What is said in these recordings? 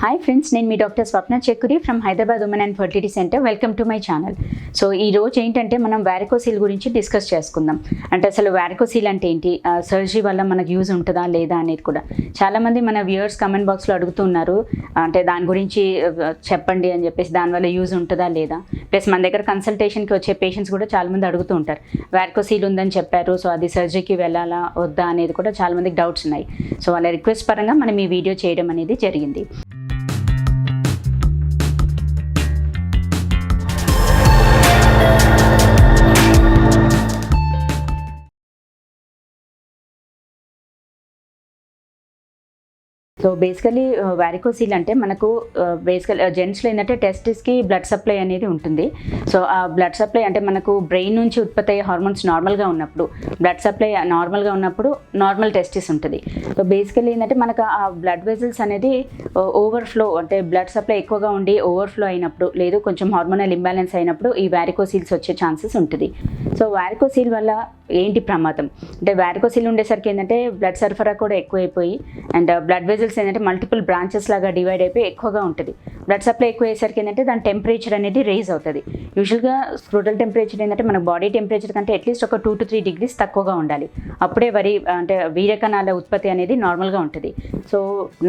Hi friends, నేను మీ doctor Swapna Chekkuri from Hyderabad women and fertility centre. Welcome to my channel. So ఈ రోజు ఏంటంటే మనం వారికోసిల్ గురించి డిస్కస్ చేసుకుందాం. అంటే అసలు వారికోసిల్ అంటే ఏంటి, సర్జరీ వల్ల మనకు యూజ్ ఉంటుందా లేదా అనేది కూడా చాలామంది మన వ్యూయర్స్ కమెంట్ బాక్స్లో అడుగుతున్నారు. అంటే దాని గురించి చెప్పండి అని చెప్పేసి, దానివల్ల యూజ్ ఉంటుందా లేదా. ప్లస్ మన దగ్గర కన్సల్టేషన్కి వచ్చే పేషెంట్స్ కూడా చాలామంది అడుగుతూ ఉంటారు, వారికోసిల్ ఉందని చెప్పారు, సో అది సర్జరీకి వెళ్ళాలా వద్దా అనేది కూడా చాలామందికి డౌట్స్ ఉన్నాయి. సో వాళ్ళ రిక్వెస్ట్ పరంగా మనం ఈ వీడియో చేయడం అనేది జరిగింది. సో బేసికలీ వారికోసిల్ అంటే మనకు బేసికల్ జెంట్స్లో ఏంటంటే టెస్టిస్కి బ్లడ్ సప్లై అనేది ఉంటుంది. సో ఆ బ్లడ్ సప్లై అంటే మనకు బ్రెయిన్ నుంచి ఉత్పత్తి అయ్యే హార్మోన్స్ నార్మల్గా ఉన్నప్పుడు, బ్లడ్ సప్లై నార్మల్గా ఉన్నప్పుడు నార్మల్ టెస్టిస్ ఉంటుంది. సో బేసికలీ ఏంటంటే మనకు ఆ బ్లడ్ వెజల్స్ అనేది ఓవర్ఫ్లో, అంటే బ్లడ్ సప్లై ఎక్కువగా ఉండి ఓవర్ఫ్లో అయినప్పుడు, లేదు కొంచెం హార్మోనల్ ఇంబ్యాలెన్స్ అయినప్పుడు ఈ వారికోసిల్స్ వచ్చే ఛాన్సెస్ ఉంటుంది. సో వారికోసిల్ వల్ల ఏంటి ప్రమాదం అంటే, వారికోసిల్ ఉండేసరికి ఏంటంటే బ్లడ్ సరఫరా కూడా ఎక్కువైపోయి అండ్ బ్లడ్ వెజల్స్ ఏంటంటే మల్టిపుల్ బ్రాంచెస్ లాగా డివైడ్ అయిపోయి ఎక్కువగా ఉంటుంది. బ్లడ్ సప్లై ఎక్కువ అయ్యేసరికి ఏంటంటే దాని టెంపరేచర్ అనేది రేజ్ అవుతుంది. యూజువల్గా స్క్రూటల్ టెంపరేచర్ ఏంటంటే మన బాడీ టెంపరేచర్ కంటే అట్లీస్ట్ ఒక 2 to 3 degrees తక్కువగా ఉండాలి. అప్పుడే వీర్యకణాల ఉత్పత్తి అనేది నార్మల్గా ఉంటుంది. సో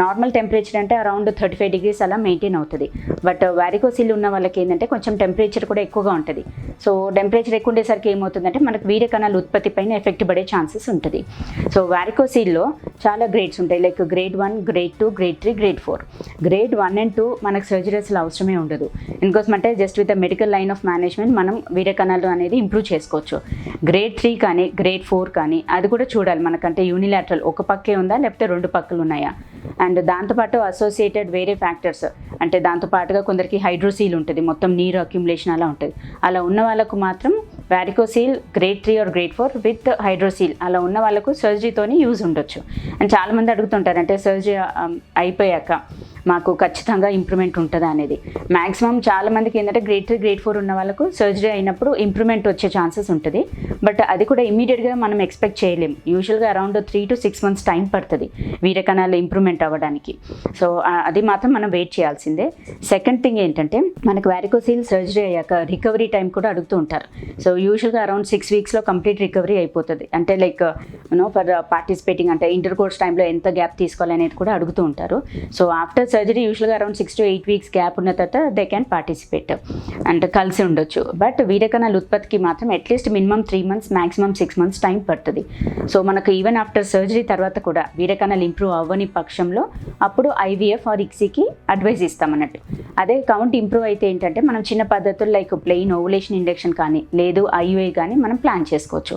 నార్మల్ టెంపరేచర్ అంటే అరౌండ్ 35 degrees అలా మెయింటైన్ అవుతుంది. బట్ వారికోసిల్ ఉన్న వాళ్ళకి ఏంటంటే కొంచెం టెంపరేచర్ కూడా ఎక్కువగా ఉంటుంది. సో టెంపరేచర్ ఎక్కువ ఉండేసరికి ఏమవుతుందంటే మనకు వీర్యకణాల ఉత్పత్తి పైన ఎఫెక్ట్ పడే ఛాన్సెస్ ఉంటుంది. సో వారికోసిల్లో చాలా గ్రేడ్స్ ఉంటాయి, like grade 1, grade 2, grade 3, grade 4. Grade 1 and 2 మనకు సర్జరీ అసలు అవసరమే ఉండదు. ఎందుకోసం అంటే just with medical line of management మనం వీర్యకణాలు అనేది ఇంప్రూవ్ చేసుకోవచ్చు. గ్రేడ్ 3 కానీ గ్రేడ్ 4 కానీ అది కూడా చూడాలి, మనకంటే యూనిలాటరల్ ఒక పక్కే ఉందా లేకపోతే 2 పక్కలు ఉన్నాయా. అండ్ దాంతోపాటు అసోసియేటెడ్ వేరే ఫ్యాక్టర్స్, అంటే దాంతోపాటుగా కొందరికి హైడ్రోసీల్ ఉంటుంది, మొత్తం నీరు అక్యుములేషన్ అలా ఉంటుంది. అలా ఉన్న వాళ్ళకు మాత్రం varicocele grade 3 or grade 4 with hydrocele అలా ఉన్న వాళ్ళకు సర్జరీతోని యూజ్ ఉండొచ్చు. అండ్ చాలామంది అడుగుతుంటారు, అంటే సర్జరీ అయిపోయాక మాకు ఖచ్చితంగా ఇంప్రూవ్మెంట్ ఉంటుందా అనేది. మ్యాక్సిమం చాలామందికి ఏంటంటే గ్రేడ్ 3, గ్రేడ్ 4 ఉన్న వాళ్ళకు సర్జరీ అయినప్పుడు ఇంప్రూవ్మెంట్ వచ్చే ఛాన్సెస్ ఉంటుంది. బట్ అది కూడా ఇమీడియట్గా మనం ఎక్స్పెక్ట్ చేయలేం. యూజువల్గా అరౌండ్ 3 to 6 months టైం పడుతుంది వీర్యకణాలు ఇంప్రూవ్మెంట్ అవ్వడానికి. సో అది మాత్రం మనం వెయిట్ చేయాల్సిందే. సెకండ్ థింగ్ ఏంటంటే మనకు వారికోసిల్ సర్జరీ అయ్యాక రికవరీ టైం కూడా అడుగుతూ ఉంటారు. సో యూజువల్గా అరౌండ్ 6 weeksలో కంప్లీట్ రికవరీ అయిపోతుంది. అంటే లైక్ ఫర్ పార్టిసిపేటింగ్, అంటే ఇంటర్ కోర్స్ టైంలో ఎంత గ్యాప్ తీసుకోవాలి అనేది కూడా అడుగుతూ ఉంటారు. సో ఆఫ్టర్ సర్జరీ యూజువల్గా అరౌండ్ 6 to 8 weeks గ్యాప్ ఉన్న తర్వాత దే క్యాన్ పార్టిసిపేట్, అంటే కలిసి ఉండొచ్చు. బట్ వీర్యకణాల ఉత్పత్తికి మాత్రం at least minimum 3 months, maximum 6 months time పడుతుంది. సో మనకు ఈవెన్ ఆఫ్టర్ సర్జరీ తర్వాత కూడా వీర్యకణాలు ఇంప్రూవ్ అవ్వని పక్షంలో అప్పుడు IVF ఆర్ ICSI అడ్వైజ్ ఇస్తామన్నట్టు. అదే కౌంట్ ఇంప్రూవ్ అయితే ఏంటంటే మనం చిన్న పద్ధతులు లైక్ ప్లెయిన్ ఓవులేషన్ ఇంజెక్షన్ కానీ లేదు IUI కానీ మనం ప్లాన్ చేసుకోవచ్చు.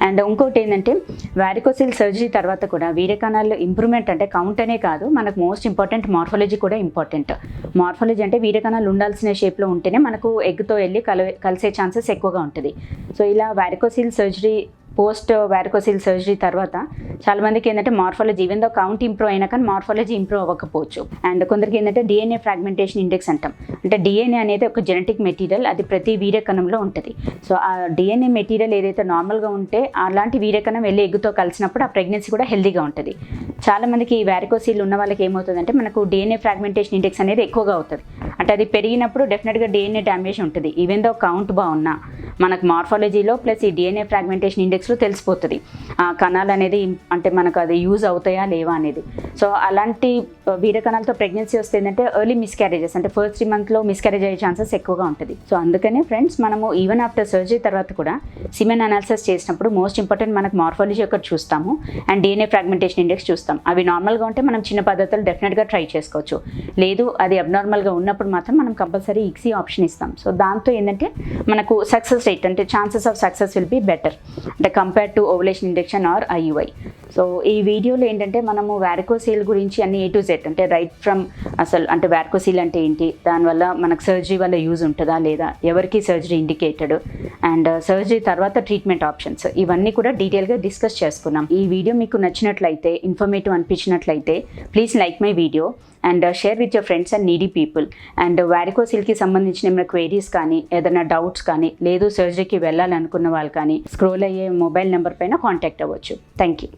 అండ్ ఇంకోటి ఏంటంటే వారికోసిల్ సర్జరీ తర్వాత కూడా వీర్యకణాలు ఇంప్రూవ్మెంట్ అంటే కౌంట్ అనే కాదు, మనకు మోస్ట్ ఇంపార్టెంట్ మార్ఫాలజీ కూడా ఇంపార్టెంట్. మార్ఫాలజీ అంటే వీర్యకణాలు ఉండాల్సిన షేప్లో ఉంటేనే మనకు ఎగ్తో వెళ్ళి కలిసే ఛాన్సెస్ ఎక్కువగా ఉంటుంది. సో ఇలా varicocele surgery, post varicocele surgery తర్వాత చాలామందికి ఏంటంటే morphology even though count improve అయినా కానీ మార్ఫాలజీ ఇంప్రూవ్ అవ్వకపోవచ్చు. అండ్ కొందరికి ఏంటంటే DNA ఫ్రాగ్మెంటేషన్ ఇండెక్స్ అంటాం. అంటే DNA అనేది ఒక జెనెటిక్ మెటీరియల్, అది ప్రతి వీర్యకణంలో ఉంటుంది. సో ఆ DNA మెటీరియల్ ఏదైతే నార్మల్గా ఉంటే అలాంటి వీర్యకణం వెళ్ళి ఎగ్గుతో కలిసినప్పుడు ఆ ప్రెగ్నెన్సీ కూడా హెల్దీగా ఉంటుంది. చాలామందికి ఈ వారికోసిల్ ఉన్న వాళ్ళకి ఏమవుతుందంటే మనకు DNA ఫ్రాగ్మెంటేషన్ ఇండెక్స్ అనేది ఎక్కువగా అవుతుంది. అంటే అది పెరిగినప్పుడు డెఫినెట్గా DNA డ్యామేజ్ ఉంటుంది. ఈవెన్ దో కౌంట్ బాగున్నా మనకు మార్ఫాలజీలో ప్లస్ ఈ DNA ఫ్రాగ్మెంటేషన్ ఇండెక్స్లో తెలిసిపోతుంది ఆ కణాలు అనేది, అంటే మనకు అది యూజ్ అవుతాయా లేవా అనేది. సో అలాంటి వీర్యకణాలతో ప్రెగ్నెన్సీ వస్తే ఏంటంటే ఎర్లీ మిస్క్యారేజెస్, అంటే ఫస్ట్ 3 monthsలో మిస్క్యారేజ్ అయ్యే ఛాన్సెస్ ఎక్కువగా ఉంటుంది. సో అందుకనే ఫ్రెండ్స్ మనము ఈవెన్ ఆఫ్టర్ సర్జరీ తర్వాత కూడా సిమెన్ అనాలిసిస్ చేసినప్పుడు మోస్ట్ ఇంపార్టెంట్ మనకు మార్ఫాలజీ ఒకటి చూస్తాము అండ్ DNA ఫ్రాగ్మెంటేషన్ ఇండెక్స్ చూస్తాం. అవి నార్మల్గా ఉంటే మనం చిన్న పద్ధతులు డెఫినెట్గా ట్రై చేసుకోవచ్చు. లేదు అది అబ్నార్మల్గా ఉన్నప్పుడు మాత్రం మనం కంపల్సరీ ICSI ఆప్షన్ ఇస్తాం. సో దాంతో ఏంటంటే మనకు సక్సెస్ రేట్, అంటే chances of success will be better అంటే compared to ovulation injection or IUI. So ఈ వీడియోలో ఏంటంటే మనము వారికోసిల్ గురించి అన్ని A to Z, అంటే రైట్ ఫ్రమ్ అసలు అంటే వారికోసిల్ అంటే ఏంటి, దానివల్ల మనకు సర్జరీ వల్ల యూజ్ ఉంటుందా లేదా, ఎవరికి సర్జరీ ఇండికేటెడ్, అండ్ సర్జరీ తర్వాత ట్రీట్మెంట్ ఆప్షన్స్, ఇవన్నీ కూడా డీటెయిల్గా డిస్కస్ చేసుకున్నాం. ఈ వీడియో మీకు నచ్చినట్లయితే, ఇన్ఫర్మేటివ్ అనిపించినట్లయితే please like my video and share with your friends and needy people. And వారికోసిల్కి సంబంధించిన ఏమైనా క్వైరీస్ కానీ ఏదైనా డౌట్స్ కానీ లేదు సర్జరీకి వెళ్ళాలనుకున్న వాళ్ళు కానీ స్క్రోల్ అయ్యే మొబైల్ నెంబర్ పైన కాంటాక్ట్ అవ్వచ్చు. Thank you.